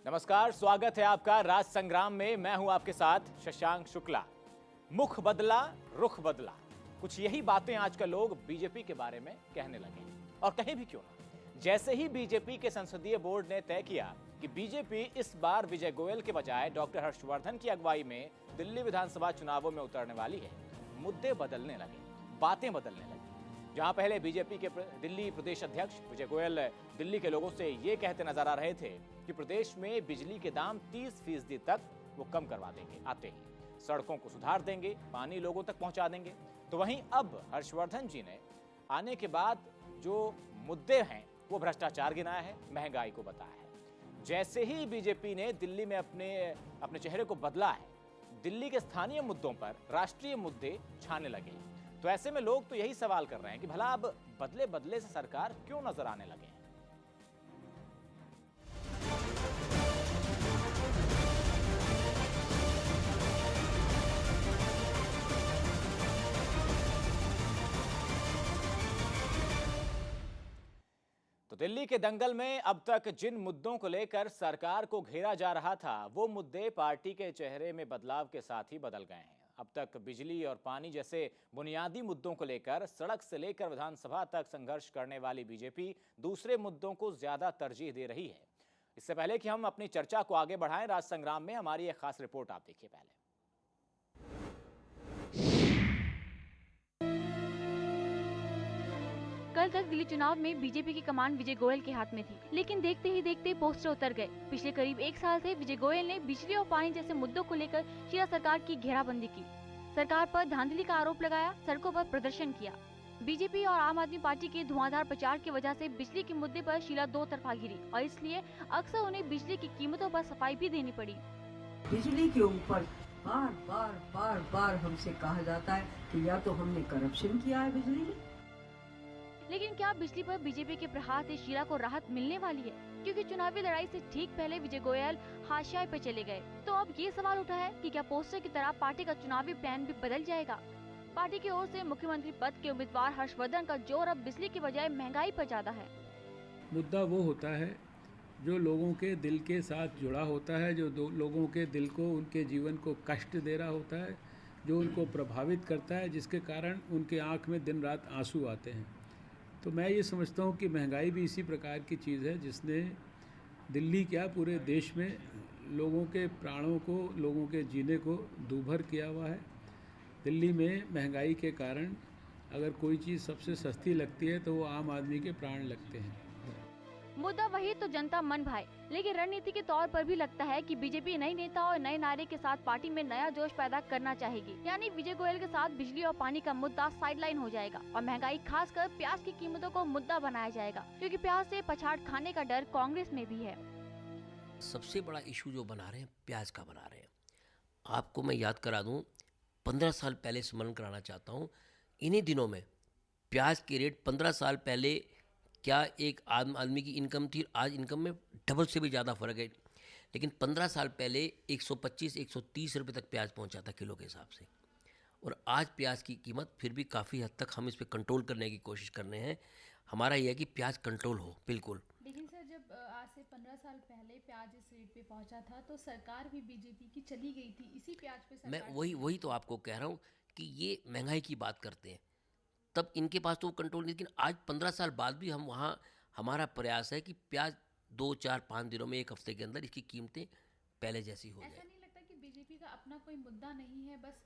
नमस्कार, स्वागत है आपका राज संग्राम में। मैं हूं आपके साथ शशांक शुक्ला। मुख बदला, रुख बदला, कुछ यही बातें आजकल लोग बीजेपी के बारे में कहने लगे हैं। और कहीं भी क्यों ना, जैसे ही बीजेपी के संसदीय बोर्ड ने तय किया कि बीजेपी इस बार विजय गोयल के बजाय डॉक्टर हर्षवर्धन की अगुवाई में दिल्ली विधानसभा चुनावों में उतरने वाली है, मुद्दे बदलने लगे, बातें बदलने लगी। जहां पहले बीजेपी के दिल्ली प्रदेश अध्यक्ष विजय गोयल दिल्ली के लोगों से ये कहते नजर आ रहे थे कि प्रदेश में बिजली के दाम 30% तक वो कम करवा देंगे आते ही, सड़कों को सुधार देंगे, पानी लोगों तक पहुंचा देंगे। तो वहीं अब हर्षवर्धन जी ने आने के बाद जो मुद्दे हैं वो भ्रष्टाचार गिनाया है, महंगाई को बताया है। जैसे ही बीजेपी ने दिल्ली में अपने चेहरे को बदला है, दिल्ली के स्थानीय मुद्दों पर राष्ट्रीय मुद्दे छाने लगे। तो ऐसे में लोग तो यही सवाल कर रहे हैं कि भला अब बदले बदले से सरकार क्यों नजर आने लगे हैं। तो दिल्ली के दंगल में अब तक जिन मुद्दों को लेकर सरकार को घेरा जा रहा था, वो मुद्दे पार्टी के चेहरे में बदलाव के साथ ही बदल गए हैं। अब तक बिजली और पानी जैसे बुनियादी मुद्दों को लेकर सड़क से लेकर विधानसभा तक संघर्ष करने वाली बीजेपी दूसरे मुद्दों को ज्यादा तरजीह दे रही है। इससे पहले कि हम अपनी चर्चा को आगे बढ़ाएं, राज संग्राम में हमारी एक खास रिपोर्ट आप देखिए। पहले कल तक दिल्ली चुनाव में बीजेपी की कमान विजय गोयल के हाथ में थी, लेकिन देखते ही देखते पोस्टर उतर गए। पिछले करीब एक साल से विजय गोयल ने बिजली और पानी जैसे मुद्दों को लेकर शीला सरकार की घेराबंदी की, सरकार पर धांधली का आरोप लगाया, सड़कों पर प्रदर्शन किया। बीजेपी और आम आदमी पार्टी के धुआंधार प्रचार की वजह से बिजली के मुद्दे पर शीला दो तरफा घिरी और इसलिए अक्सर उन्हें बिजली की कीमतों पर सफाई भी देनी पड़ी। बिजली के ऊपर बार बार हमसे कहा जाता है कि या तो हमने करप्शन किया है बिजली में। लेकिन क्या बिजली पर बीजेपी के प्रहार से शीला को राहत मिलने वाली है? क्योंकि चुनावी लड़ाई से ठीक पहले विजय गोयल हाशिए पे चले गए। तो अब ये सवाल उठा है कि क्या पोस्टर की तरह पार्टी का चुनावी प्लान भी बदल जाएगा? पार्टी की ओर से मुख्यमंत्री पद के उम्मीदवार हर्षवर्धन का जोर अब बिजली की बजाय महंगाई पर ज्यादा है। मुद्दा वो होता है जो लोगों के दिल के साथ जुड़ा होता है, जो लोगों के दिल को, उनके जीवन को कष्ट दे रहा होता है, जो उनको प्रभावित करता है, जिसके कारण उनके आँख में दिन रात आंसू आते हैं। तो मैं ये समझता हूँ कि महंगाई भी इसी प्रकार की चीज़ है जिसने दिल्ली क्या पूरे देश में लोगों के प्राणों को, लोगों के जीने को दूभर किया हुआ है। दिल्ली में महंगाई के कारण अगर कोई चीज़ सबसे सस्ती लगती है तो वो आम आदमी के प्राण लगते हैं। मुद्दा वही तो जनता मन भाए, लेकिन रणनीति के तौर पर भी लगता है कि बीजेपी नई नेता और नए नारे के साथ पार्टी में नया जोश पैदा करना चाहेगी। यानी विजय गोयल के साथ बिजली और पानी का मुद्दा साइडलाइन हो जाएगा और महंगाई, खासकर प्याज की कीमतों को मुद्दा बनाया जाएगा, क्योंकि प्याज से पछाड़ खाने का डर कांग्रेस में भी है। सबसे बड़ा इशू जो बना रहे हैं, प्याज का बना रहे हैं। आपको मैं याद करा दूं, 15 साल पहले स्मरण कराना चाहता हूं, इन्हीं दिनों में प्याज के रेट 15 साल पहले क्या एक आम आदमी की इनकम थी, आज इनकम में डबल से भी ज़्यादा फ़र्क है। लेकिन 15 साल पहले 125-130 रुपये तक प्याज पहुंचा था किलो के हिसाब से, और आज प्याज की कीमत फिर भी काफ़ी हद तक हम इस पर कंट्रोल करने की कोशिश कर रहे हैं। हमारा यह है कि प्याज कंट्रोल हो, बिल्कुल। लेकिन सर, जब आज से 15 साल पहले प्याज इस रेट पे पहुंचा था तो सरकार भी बीजेपी की चली गई थी इसी प्याज पे। सरकार मैं वही तो आपको कह रहा हूँ कि ये महंगाई की बात करते हैं, तब इनके पास तो कंट्रोल नहीं। लेकिन आज 15 साल बाद भी हम वहाँ, हमारा प्रयास है कि प्याज 2, 4, 5 दिनों में, एक हफ्ते के अंदर इसकी कीमतें पहले जैसी हो जाए। ऐसा नहीं लगता कि बीजेपी का अपना कोई मुद्दा नहीं है, बस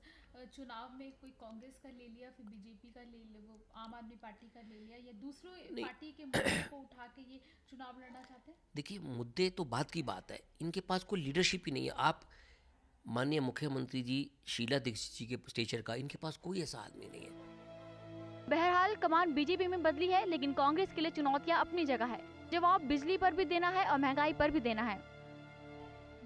चुनाव में कोई कांग्रेस का ले लिया, फिर बीजेपी का ले लिया, वो आम आदमी पार्टी का ले लिया, या दूसरों पार्टी के मुद्दों को उठा के ये चुनाव लड़ना चाहते हैं? देखिए, मुद्दे तो बात की बात है, इनके पास कोई लीडरशिप ही नहीं है। आप माननीय मुख्यमंत्री जी शीला दीक्षित जी के स्टेचर का इनके पास कोई ऐसा आदमी नहीं है। बहरहाल कमान बीजेपी में बदली है, लेकिन कांग्रेस के लिए चुनौतियां अपनी जगह है। जवाब बिजली पर भी देना है और महंगाई पर भी देना है।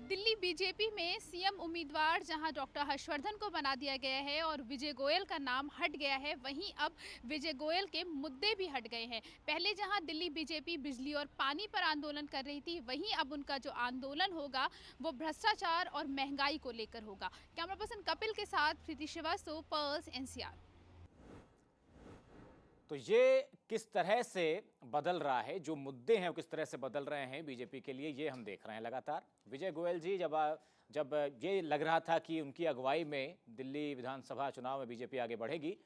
दिल्ली बीजेपी में सीएम उम्मीदवार जहां डॉक्टर हर्षवर्धन को बना दिया गया है और विजय गोयल का नाम हट गया है, वहीं अब विजय गोयल के मुद्दे भी हट गए हैं। पहले जहां दिल्ली बीजेपी बिजली और पानी पर आंदोलन कर रही थी, वहीं अब उनका जो आंदोलन होगा वो भ्रष्टाचार और महंगाई को लेकर होगा। कैमरा पर्सन कपिल के साथ प्रीति श्रीवास्तव, पर्ल्स, NCR। तो ये किस तरह से बदल रहा है, जो मुद्दे हैं वो किस तरह से बदल रहे हैं बीजेपी के लिए, ये हम देख रहे हैं लगातार। विजय गोयल जी जब ये लग रहा था कि उनकी अगुवाई में दिल्ली विधानसभा चुनाव में बीजेपी आगे बढ़ेगी,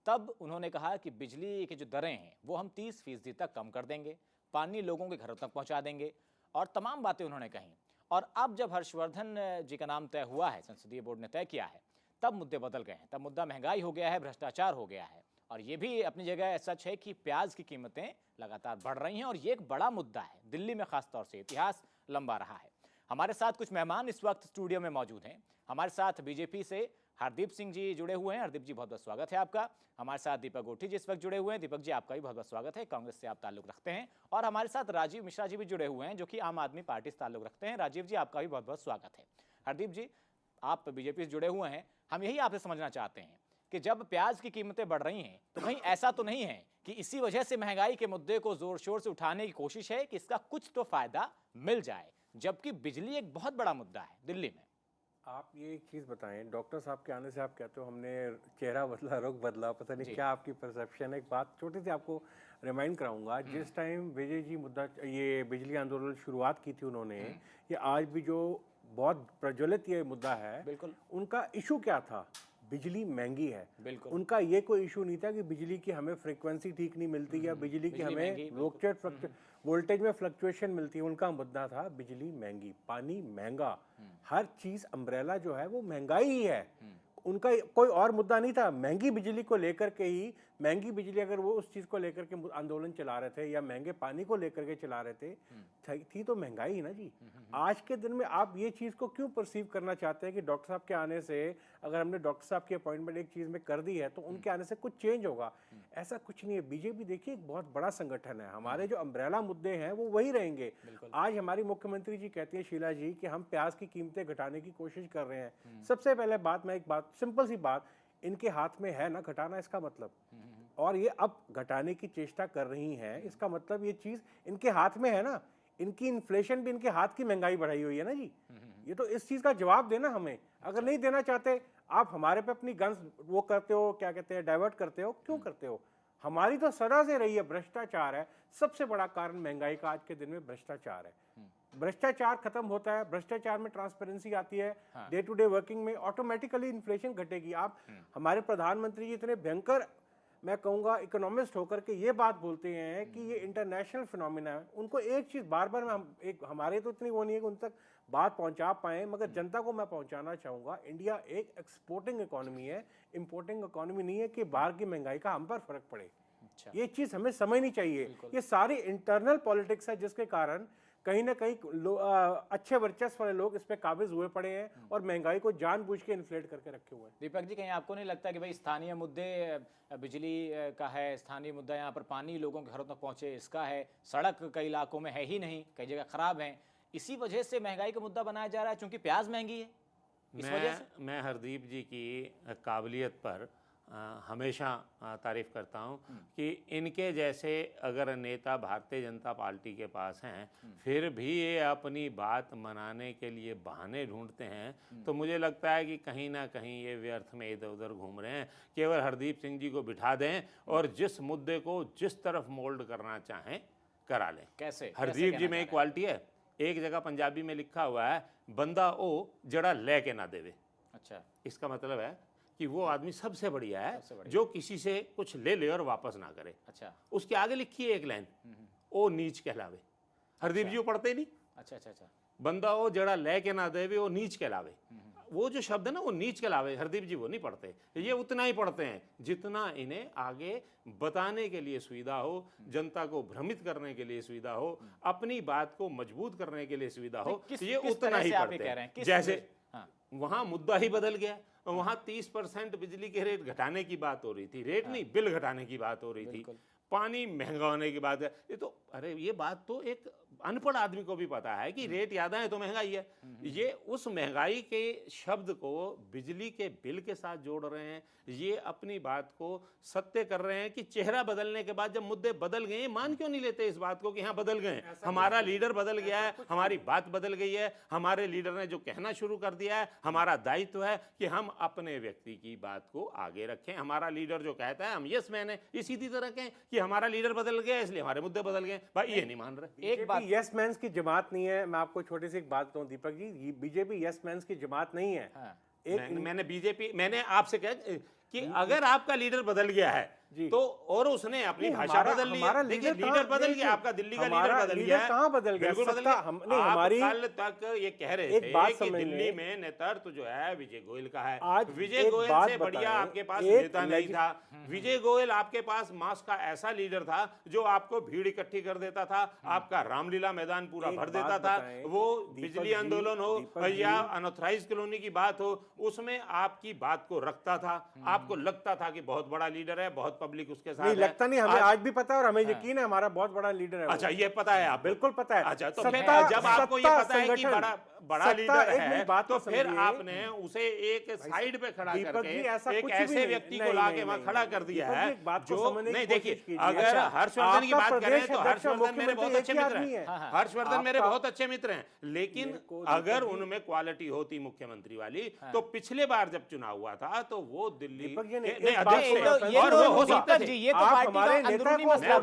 तब उन्होंने कहा कि बिजली की जो दरें हैं वो हम 30% तक कम कर देंगे, पानी लोगों के घरों तक पहुंचा देंगे, और तमाम बातें उन्होंने कही। और अब जब हर्षवर्धन जी का नाम तय हुआ है, संसदीय बोर्ड ने तय किया है, तब मुद्दे बदल गए हैं। तब मुद्दा महंगाई हो गया है, भ्रष्टाचार हो गया है, और ये भी अपनी जगह सच है कि प्याज की कीमतें लगातार बढ़ रही हैं, और ये एक बड़ा मुद्दा है दिल्ली में, खास तौर से इतिहास लंबा रहा है। हमारे साथ कुछ मेहमान इस वक्त स्टूडियो में मौजूद हैं। हमारे साथ बीजेपी से हरदीप सिंह जी जुड़े हुए हैं। हरदीप जी, बहुत बहुत स्वागत है आपका। हमारे साथ दीपक गोठी जी इस वक्त जुड़े हुए हैं। दीपक जी, आपका भी बहुत बहुत स्वागत है, कांग्रेस से आप ताल्लुक रखते हैं। और हमारे साथ राजीव मिश्रा जी भी जुड़े हुए हैं, जो कि आम आदमी पार्टी से ताल्लुक रखते हैं। राजीव जी, आपका भी बहुत बहुत स्वागत है। हरदीप जी, आप बीजेपी से जुड़े हुए हैं, हम यही आपसे समझना चाहते हैं कि जब प्याज की कीमतें बढ़ रही हैं तो कहीं ऐसा तो नहीं है कि इसी वजह से महंगाई के मुद्दे को जोर शोर से उठाने की कोशिश है कि इसका कुछ तो फायदा मिल जाए, जबकि बिजली एक बहुत बड़ा मुद्दा है दिल्ली में। आप ये एक चीज़ बताएं, डॉक्टर साहब के आने से आप कहते हो हमने चेहरा बदला, रुख बदला, पता नहीं क्या आपकी परसेप्शन है। एक बात छोटी सी आपको रिमाइंड कराऊंगा, जिस टाइम विजय जी मुद्दा ये बिजली आंदोलन शुरुआत की थी उन्होंने, ये आज भी जो बहुत प्रज्वलित ये मुद्दा है, बिल्कुल उनका इशू क्या था? बिजली महंगी है। बिल्कुल उनका ये कोई इशू नहीं था कि बिजली की हमें फ्रीक्वेंसी ठीक नहीं मिलती या बिजली की हमें वोल्टेज में फ्लक्चुएशन मिलती है। उनका मुद्दा था बिजली महंगी, पानी महंगा, हर चीज अम्ब्रेला जो है वो महंगाई ही है। उनका कोई और मुद्दा नहीं था। महंगी बिजली को लेकर के ही, महंगी बिजली अगर वो उस चीज को लेकर के आंदोलन चला रहे थे या महंगे पानी को लेकर के चला रहे थे, थी तो महंगाई ही ना जी। आज के दिन में आप ये चीज को क्यों परसीव करना चाहते हैं कि डॉक्टर साहब के आने से, अगर हमने डॉक्टर साहब की अपॉइंटमेंट एक चीज में कर दी है तो उनके आने से कुछ चेंज होगा? ऐसा कुछ नहीं है। बीजेपी देखिए एक बहुत बड़ा संगठन है, हमारे जो अम्ब्रेला मुद्दे हैं वो वही रहेंगे। आज हमारी मुख्यमंत्री जी कहती है, शीला जी, कि हम प्याज की कीमतें घटाने की कोशिश कर रहे हैं। सबसे पहले बात, मैं एक बात, सिंपल सी बात, इनके हाथ में है ना घटाना, इसका मतलब, और ये अब घटाने की चेष्टा कर रही हैं, इसका मतलब ये चीज इनके हाथ में है ना। इनकी इन्फ्लेशन भी इनके हाथ की महंगाई बढ़ाई हुई है ना जी। ये तो इस चीज का जवाब देना हमें। अगर नहीं देना चाहते आप, हमारे पे अपनी गन्स वो करते हो, क्या कहते हैं, डाइवर्ट करते हो, क्यों करते हो? हमारी तो सदा से रही है भ्रष्टाचार है। सबसे बड़ा कारण महंगाई का आज के दिन में भ्रष्टाचार है। भ्रष्टाचार खत्म होता है, भ्रष्टाचार में ट्रांसपेरेंसी आती है, डे टू डे वर्किंग में ऑटोमेटिकली इन्फ्लेशन घटेगी। आप हमारे प्रधानमंत्री जी इतने भयंकर, मैं कहूँगा, इकोनॉमिस्ट होकर के ये बात बोलते हैं कि ये इंटरनेशनल फिनोमिना है। उनको एक चीज़ बार बार हमारे तो इतनी वो नहीं है कि उन तक बात पहुंचा पाए, मगर जनता को मैं पहुंचाना चाहूँगा, इंडिया एक एक्सपोर्टिंग इकोनॉमी है, इंपोर्टिंग इकोनॉमी नहीं है कि बाहर की महंगाई का हम पर फर्क पड़े। ये चीज़ हमें समझनी चाहिए। ये सारी इंटरनल पॉलिटिक्स है जिसके कारण कहीं ना कहीं अच्छे वर्चस्व वाले लोग इस पे काबिज हुए पड़े हैं और महंगाई को जानबूझ के इन्फ्लेट करके रखे हुए हैं। दीपक जी, कहीं आपको नहीं लगता कि भाई स्थानीय मुद्दे, बिजली का है, स्थानीय मुद्दा यहाँ पर पानी लोगों के घरों तक पहुँचे इसका है, सड़क कई इलाकों में है ही नहीं, कई जगह खराब है, इसी वजह से महंगाई का मुद्दा बनाया जा रहा है क्योंकि प्याज महंगी है, इस वजह से? मैं हरदीप जी की काबिलियत पर हमेशा तारीफ़ करता हूं कि इनके जैसे अगर नेता भारतीय जनता पार्टी के पास हैं, फिर भी ये अपनी बात मनाने के लिए बहाने ढूंढते हैं, तो मुझे लगता है कि कहीं ना कहीं ये व्यर्थ में इधर उधर घूम रहे हैं। केवल हरदीप सिंह जी को बिठा दें और जिस मुद्दे को जिस तरफ मोल्ड करना चाहें करा लें। कैसे? हरदीप जी में एक क्वालिटी है, एक जगह पंजाबी में लिखा हुआ है, बंदा ओ जड़ा ले के ना देवे। अच्छा, इसका मतलब है कि वो आदमी सबसे बढ़िया है जो किसी से कुछ ले ले और वापस ना करे। अच्छा, उसके आगे लिखी है एक लाइन, ओ नीच कहलावे। हरदीप जी वो पढ़ते नहीं। अच्छा अच्छा अच्छा, बंदा ओ जड़ा ले के ना देवे, वो नीच कहलावे। वो जो शब्द है ना, वो नीच कहलावे, हरदीप जी वो नहीं पढ़ते। ये उतना ही पढ़ते हैं जितना इन्हें आगे बताने के लिए सुविधा हो, जनता को भ्रमित करने के लिए सुविधा हो, अपनी बात को मजबूत करने के लिए सुविधा हो, ये उतना ही पढ़ते हैं। जैसे वहां मुद्दा ही बदल गया, वहां 30% बिजली के रेट घटाने की बात हो रही थी, रेट नहीं, बिल घटाने की बात हो रही थी, पानी महंगा होने की बात है। ये तो, अरे ये बात तो एक अनपढ़ आदमी को भी पता है कि रेट ज्यादा है तो महंगाई है। ये उस महंगाई के शब्द को बिजली के बिल के साथ जोड़ रहे हैं, ये अपनी बात को सत्य कर रहे हैं कि चेहरा बदलने के बाद जब मुद्दे बदल गए, मान क्यों नहीं लेते इस बात को कि हाँ बदल गए, हमारा लीडर बदल गया है, हमारी बात बदल गई है, हमारे लीडर ने जो कहना शुरू कर दिया है, हमारा दायित्व है कि हम अपने व्यक्ति की बात को आगे रखें। हमारा लीडर जो कहता है हम यस मैन है, ये सीधी तरह कहें कि हमारा लीडर बदल गया इसलिए हमारे मुद्दे बदल गए। भाई ये नहीं मान रहे। एक बात, यस मैन्स की जमात नहीं है। मैं आपको छोटी सी एक बात कहूं Deepak ji, BJP yes mains की जमात नहीं है। हाँ। मैंने आपसे कहा कि अगर आपका लीडर बदल गया है तो और उसने अपनी भाषा बदल ली, देखिए लीडर बदल गया, आपका दिल्ली का लीडर बदल गया है। कहां बदल गया? बिल्कुल बदल गया। हमारी कल तक ये कह रहे थे कि दिल्ली में नेतृत्व जो है विजय गोयल का है। आज विजय गोयल से बढ़िया आपके पास नेता नहीं था। विजय गोयल आपके पास मास का ऐसा लीडर था जो आपको भीड़ इकट्ठी कर देता था, आपका रामलीला मैदान पूरा भर देता था। वो बिजली आंदोलन हो या अनऑथराइज कॉलोनी की बात हो, उसमें आपकी बात को रखता था। आपको लगता था कि बहुत बड़ा लीडर है, बहुत पब्लिक उसके साथ नहीं लगता नहीं, हमें आज भी पता है और हमें यकीन है हमारा बहुत बड़ा लीडर है। अच्छा ये पता है, आप बिल्कुल पता है। अच्छा तो फिर जब आपको ये पता है कि बड़ा लीडर है तो फिर आपने उसे एक साइड पे खड़ा करके एक ऐसे व्यक्ति को लाके वहां खड़ा कर दिया है जो नहीं। देखिए अगर हर्षवर्धन की बात करें तो हर्षवर्धन मेरे बहुत अच्छे मित्र हैं, हर्षवर्धन मेरे बहुत अच्छे मित्र हैं, लेकिन अगर उनमें क्वालिटी होती मुख्यमंत्री वाली तो पिछले बार जब चुनाव हुआ था तो वो दिल्ली और वो हो सकता जी, ये तो पार्टी का अंदरूनी मसला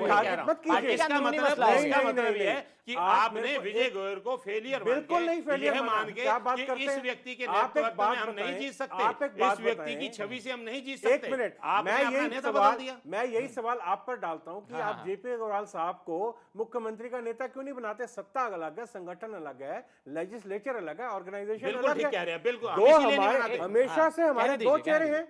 मतलब ये है कि आपने विजय गोयल को फेलियर बिल्कुल नहीं फेलियर मान के कि इस व्यक्ति के नेतृत्व में हम नहीं जीत सकते, इस व्यक्ति की छवि से हम नहीं जीत सकते। एक मिनट, मैं यही सवाल आप पर डालता हूं कि आप जेपी अग्रवाल साहब को मुख्यमंत्री का नेता क्यों नहीं बनाते? सत्ता अलग है, संगठन अलग है, लेजिस्लेचर अलग है, ऑर्गेनाइजेशन अलग है। बिल्कुल हमेशा से हमारे दो चेहरे हैं।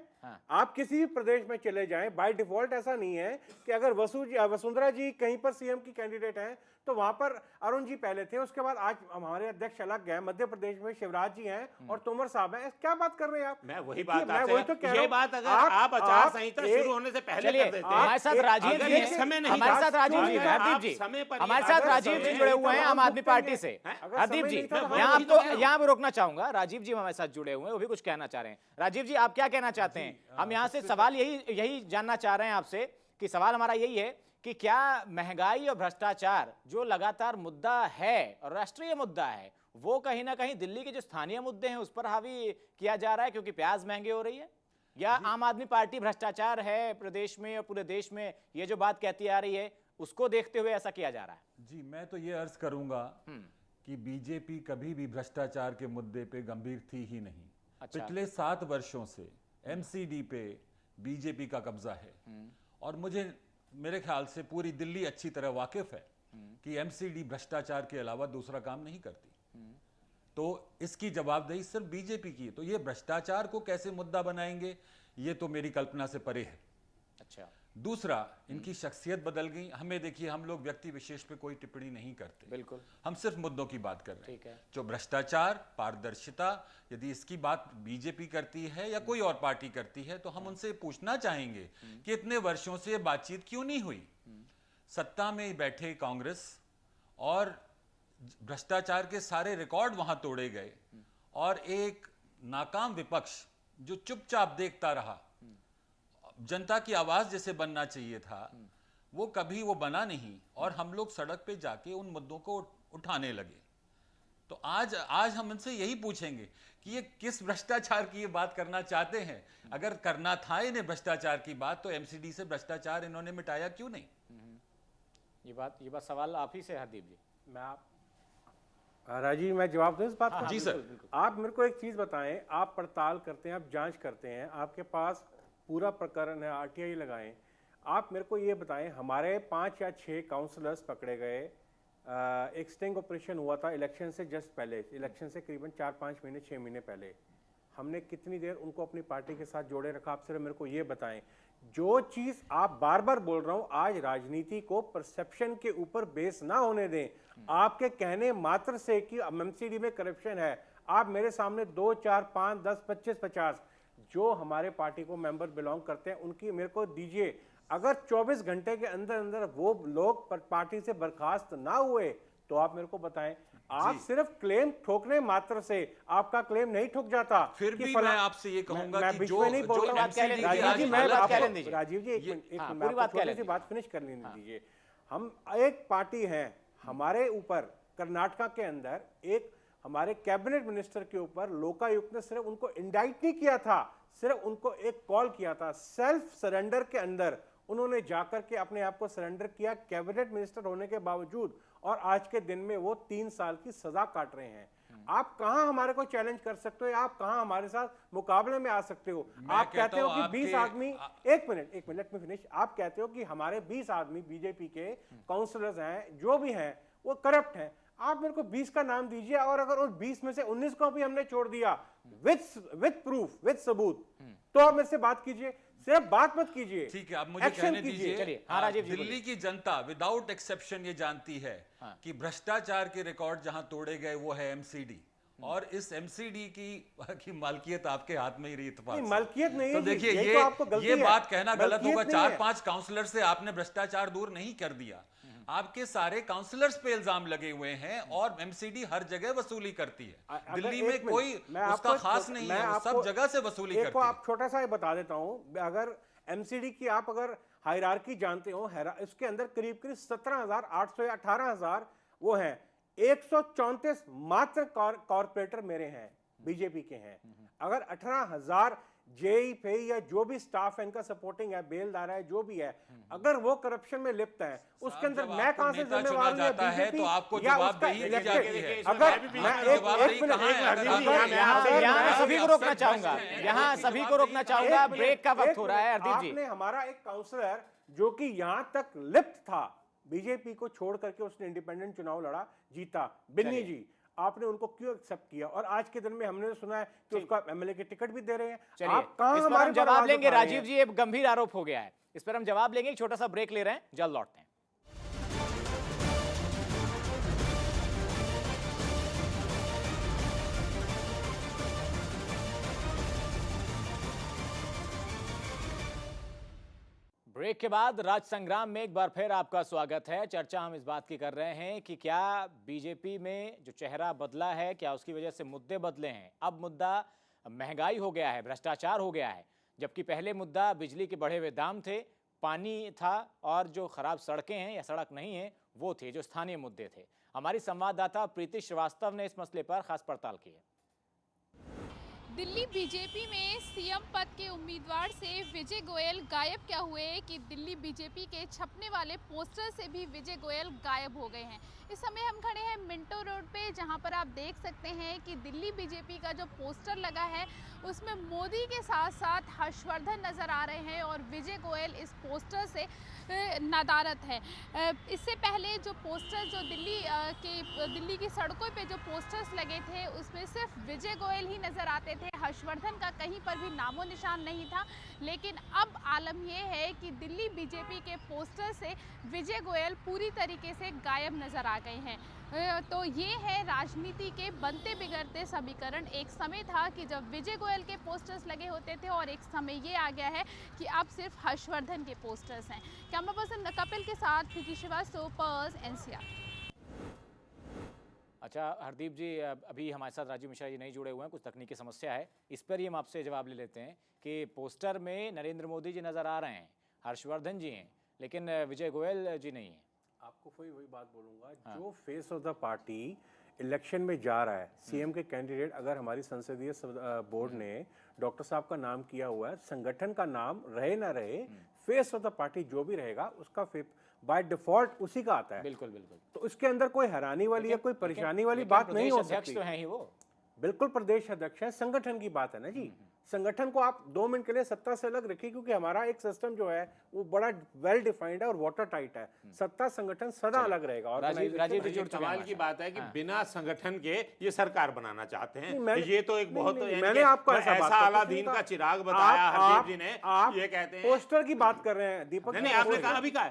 आप किसी भी प्रदेश में चले जाएं, बाय डिफॉल्ट ऐसा नहीं है कि अगर वसुंधरा जी कहीं पर सीएम की कैंडिडेट हैं तो वहां पर अरुण जी पहले थे, उसके बाद आज हमारे अध्यक्ष अलग गए, मध्य प्रदेश में शिवराज जी हैं और तोमर साहब हैं। क्या बात कर रहे हैं आप? मैं वही बात तो कह रहा हूं। ये बात अगर आप आचार संहिता शुरू होने से पहले कर देते, हमारे साथ राजीव जी, हमारे साथ राजीव जी, हरदीप जी, हमारे साथ राजीव जी जुड़े हुए हैं आम आदमी पार्टी से। हरदीप जी, यहाँ पे रोकना चाहूंगा, राजीव जी हमारे साथ जुड़े हुए हैं, वो भी कुछ कहना चाह रहे हैं। राजीव जी आप क्या कहना चाहते हैं? हम यहाँ से सवाल यही जानना चाह रहे हैं आपसे कि सवाल हमारा यही है कि क्या महंगाई और भ्रष्टाचार जो लगातार मुद्दा है और राष्ट्रीय मुद्दा है, वो कहीं ना कहीं दिल्ली के जो स्थानीय मुद्दे हैं उस पर हावी किया जा रहा है क्योंकि प्याज महंगे हो रही है, या आम आदमी पार्टी भ्रष्टाचार है प्रदेश में और पूरे देश में ये जो बात कहती आ रही है उसको देखते हुए ऐसा किया जा रहा है? जी मैं तो ये अर्ज करूंगा कि बीजेपी कभी भी भ्रष्टाचार के मुद्दे पे गंभीर थी ही नहीं। अच्छा। पिछले 7 वर्षों से एमसीडी पे बीजेपी का कब्जा है और मेरे ख्याल से पूरी दिल्ली अच्छी तरह वाकिफ है कि एमसीडी भ्रष्टाचार के अलावा दूसरा काम नहीं करती। तो इसकी जवाबदेही सिर्फ बीजेपी की है। तो ये भ्रष्टाचार को कैसे मुद्दा बनाएंगे ये तो मेरी कल्पना से परे है। अच्छा। दूसरा, इनकी शख्सियत बदल गई। हमें देखिए, हम लोग व्यक्ति विशेष पे कोई टिप्पणी नहीं करते, बिल्कुल, हम सिर्फ मुद्दों की बात कर रहे हैं। है। जो भ्रष्टाचार, पारदर्शिता, यदि इसकी बात बीजेपी करती है या कोई और पार्टी करती है तो हम उनसे पूछना चाहेंगे कि इतने वर्षों से बातचीत क्यों नहीं हुई? सत्ता में बैठे कांग्रेस और भ्रष्टाचार के सारे रिकॉर्ड वहां तोड़े गए और एक नाकाम विपक्ष जो चुपचाप देखता रहा, जनता की आवाज जैसे बनना चाहिए था वो कभी वो बना नहीं और हम लोग सड़क पे जाके उन मुद्दों को उठाने लगे। तो आज हम इनसे यही पूछेंगे कि ये किस भ्रष्टाचार की ये बात करना चाहते हैं। अगर करना था इन्हें भ्रष्टाचार की बात तो एमसीडी से भ्रष्टाचार इन्होंने मिटाया क्यों नहीं? ये बात सवाल आप ही से हरदीप जी। राजीव मैं जवाब दूं इस बात को? जी सर। आप मेरे को एक चीज बताएं, आप पड़ताल करते हैं, आप जांच करते हैं, आपके पास पूरा प्रकरण है, आरटीआई लगाएं, आप मेरे को ये बताएं हमारे 5 या 6 काउंसलर्स पकड़े गए, एक स्टिंग ऑपरेशन हुआ था इलेक्शन से जस्ट पहले, इलेक्शन से करीबन 4-5 महीने 6 महीने पहले, हमने कितनी देर उनको अपनी पार्टी के साथ जोड़े रखा? आप सिर्फ मेरे को ये बताएं। जो चीज आप बार बार बोल रहा हूं, आज राजनीति को परसेप्शन के ऊपर बेस ना होने दें। आपके कहने मात्र से कि एमसीडी में करप्शन है, आप मेरे सामने 2, 4, 5, 10, 25, 50 जो हमारे पार्टी को मेंबर बिलोंग करते हैं उनकी मेरे को दीजिए। अगर 24 घंटे के अंदर अंदर वो लोग पार्टी से बर्खास्त ना हुए तो आप मेरे को बताएं। आप सिर्फ क्लेम ठोकने मात्र से आपका क्लेम नहीं ठुक जाता। फिर कि भी फला- मैं आपसे ये कहूंगा मैं कि बीच जो में नहीं बोल जो रहा हूं। MCD की राजीव आज जी, मैं हालत आपको- कह लेने दीजिए। राजीव जी एक मिनट, हाँ, मैं पूरी बात आपको कह छोटी सी लेने बात फिनिश करने दीजिए। हम एक पार्टी हैं, हमारे ऊपर कर्नाटका के अंदर एक हमारे कैबिनेट मिनिस्टर के ऊपर लोकायुक्त ने सिर्फ उनको इंडाइट नहीं किया था, सिर्फ उनको एक कॉल किया था। सेल्फ सरेंडर के अंदर उन्होंने जाकर के अपने आप को सरेंडर किया कैबिनेट मिनिस्टर होने के बावजूद, और आज के दिन में वो 3 साल की सजा काट रहे हैं। आप कहां हमारे को चैलेंज कर सकते हो, आप कहां हमारे साथ मुकाबले में आ सकते हो? आप कहते हो कि 20 आदमी, एक मिनट लेट मी फिनिश। आप कहते हो कि हमारे 20 आदमी बीजेपी के काउंसलर्स हैं, जो भी हैं वो करप्ट हैं। आप मेरे को 20 का नाम दीजिए, और अगर उस 20 में से 19 को भी हमने छोड़ दिया विद प्रूफ, विद सबूत, तो आप मेरे से बात कीजिए, सिर्फ बात मत कीजिए। ठीक है, आप मुझे Action कहने कीजिए। दीजिए। चलिए, हाँ, राजीव जी दिल्ली की जनता विदाउट एक्सेप्शन ये जानती है कि भ्रष्टाचार के रिकॉर्ड जहां तोड़े गए वो है एमसीडी, और इस एमसीडी की मालकियत आपके हाथ में ही रही इत्तेफाक नहीं, से। मालकियत नहीं तो है, देखिए ये तो आपको गलती ये है। बात कहना गलत मालकियत होगा। नहीं 4-5 काउंसलर से आपने भ्रष्टाचार दूर नहीं कर दिया। आपके सारे काउंसलर्स पे इल्जाम लगे हुए हैं, और एमसीडी हर जगह वसूली करती है। दिल्ली में कोई उसका खास नहीं है, वो सब जगह से वसूली करती है। आप छोटा सा बता देता हूं, अगर एमसीडी की आप अगर हायरार्की जानते हो, इसके अंदर करीब 17,800 या 18,000 वो हैं। 134 मात्र कॉर्पोरेटर मेरे हैं, बीजेपी के हैं। अगर 18,000 जेई फेई या जो भी स्टाफ है, इनका सपोर्टिंग है, बेलदार है, जो भी है, अगर वो करप्शन में लिप्त है, उसके अंदर मैं कहां से जिम्मेवार हूं? बीजेपी तो आपको या उसका जवाबदेही दी जाती है। अगर मैं यहाँ सभी को रोकना चाहूंगा, यहाँ सभी को रोकना चाहूंगा, ब्रेक का वक्त हो रहा है। हरदीप जी, आपने हमारा एक काउंसलर जो कि यहां तक लिप्त था, बीजेपी को छोड़ करके उसने इंडिपेंडेंट चुनाव लड़ा, जीता, बिन्नी जी, आपने उनको क्यों एक्सेप्ट किया? और आज के दिन में हमने सुना है कि उसका एमएलए की टिकट भी दे रहे हैं। चलिए, आप कहां इस पर हमारे हम पर जवाब आवाज लेंगे। उठा रहे राजीव हैं? जी, ये गंभीर आरोप हो गया है, इस पर हम जवाब लेंगे। एक छोटा सा ब्रेक ले रहे हैं, जल्द लौटते हैं। ब्रेक के बाद राज संग्राम में एक बार फिर आपका स्वागत है। चर्चा हम इस बात की कर रहे हैं कि क्या बीजेपी में जो चेहरा बदला है, क्या उसकी वजह से मुद्दे बदले हैं? अब मुद्दा महंगाई हो गया है, भ्रष्टाचार हो गया है, जबकि पहले मुद्दा बिजली के बढ़े हुए दाम थे, पानी था, और जो खराब सड़कें हैं या सड़क नहीं है वो थे, जो स्थानीय मुद्दे थे। हमारी संवाददाता प्रीति श्रीवास्तव ने इस मसले पर खास पड़ताल की है। दिल्ली बीजेपी में सीएम पद के उम्मीदवार से विजय गोयल गायब क्या हुए कि दिल्ली बीजेपी के छपने वाले पोस्टर से भी विजय गोयल गायब हो गए हैं। इस समय हम खड़े हैं मिंटो रोड पे, जहां पर आप देख सकते हैं कि दिल्ली बीजेपी का जो पोस्टर लगा है उसमें मोदी के साथ साथ हर्षवर्धन नजर आ रहे हैं, और विजय गोयल इस पोस्टर से नदारत है। इससे पहले जो पोस्टर जो दिल्ली की सड़कों पे जो पोस्टर्स लगे थे उसमें सिर्फ विजय गोयल ही नजर आते थे, हर्षवर्धन का कहीं पर भी नामो निशान नहीं था। लेकिन अब आलम यह है कि दिल्ली बीजेपी के पोस्टर से विजय गोयल पूरी तरीके से गायब नजर आ गए हैं। तो ये है राजनीति के बनते बिगड़ते समीकरण। एक समय था कि जब विजय गोयल के पोस्टर्स लगे होते थे, और एक समय ये आ गया है कि अब सिर्फ हर्षवर्धन के पोस्टर्स हैं। कैमरा पर्सन कपिल के साथ प्रीति श्रीवास्तव, पर्स, एनसीआर। अच्छा हरदीप जी, अभी हमारे साथ राजीव मिश्रा जी नहीं जुड़े हुए हैं, कुछ तकनीकी समस्या है, इस पर ही हम आपसे जवाब ले लेते हैं कि पोस्टर में नरेंद्र मोदी जी नज़र आ रहे हैं, हर्षवर्धन जी हैं, लेकिन विजय गोयल जी नहीं हैं। आपको वही बात बोलूंगा, जो face of the party election में जा रहा है, सीएम के कैंडिडेट, अगर हमारी संसदीय बोर्ड ने डॉक्टर साहब का नाम किया हुआ है, संगठन का नाम रहे ना रहे, फेस ऑफ द पार्टी जो भी रहेगा उसका बाय डिफॉल्ट उसी का आता है। बिल्कुल बिल्कुल। तो इसके अंदर कोई हैरानी वाली या कोई परेशानी वाली बात नहीं हो सकती। अध्यक्ष तो हैं ही वो, बिल्कुल प्रदेश अध्यक्ष है, संगठन की बात है ना जी। संगठन को आप 2 मिनट के लिए सत्ता से अलग रखिए, क्योंकि हमारा एक सिस्टम जो है वो बड़ा वेल डिफाइंड है और वाटर टाइट है। सत्ता संगठन सदा अलग रहेगा। और राजीव जी, कमाल की बात है कि बिना संगठन के ये सरकार बनाना चाहते हैं। नहीं, ये तो एक बहुत मैंने आपको ऐसा अलादीन का चिराग बताया हरदीप जी ने। ये कहते हैं पोस्टर की बात कर रहे हैं दीपक। नहीं, आपने कहा अभी कहा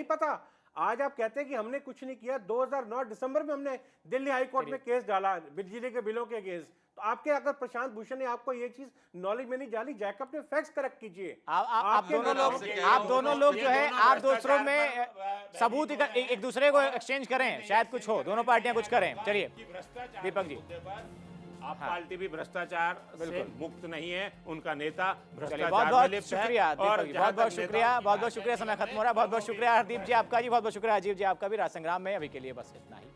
नहीं पता? आज आप कहते हैं कि हमने कुछ नहीं किया। 2009 दिसंबर में हमने दिल्ली हाई कोर्ट में केस डाला बिजली के बिलों के अगेंस्ट। तो आपके अगर प्रशांत भूषण ने आपको ये चीज नॉलेज में नहीं डाली, जैक अपने फैक्ट्स करेक्ट कीजिए। आप दोनों लोग जो है आप दूसरों में सबूत एक दूसरे को एक्सचेंज करें, शायद कुछ हो, दोनों पार्टियां कुछ करें। चलिए दीपक जी। आप पार्टी भी भ्रष्टाचार से मुक्त नहीं है, उनका नेता बहुत भ्रष्टाचार में बहुत लिप्त शुक्रिया है। दीपक जी, बहुत बहुत शुक्रिया, बहुत बहुत शुक्रिया। समय खत्म हो रहा है। बहुत बहुत शुक्रिया हरदीप जी आपका, जी बहुत बहुत शुक्रिया अजीब जी आपका भी। राज संग्राम में अभी के लिए बस इतना ही।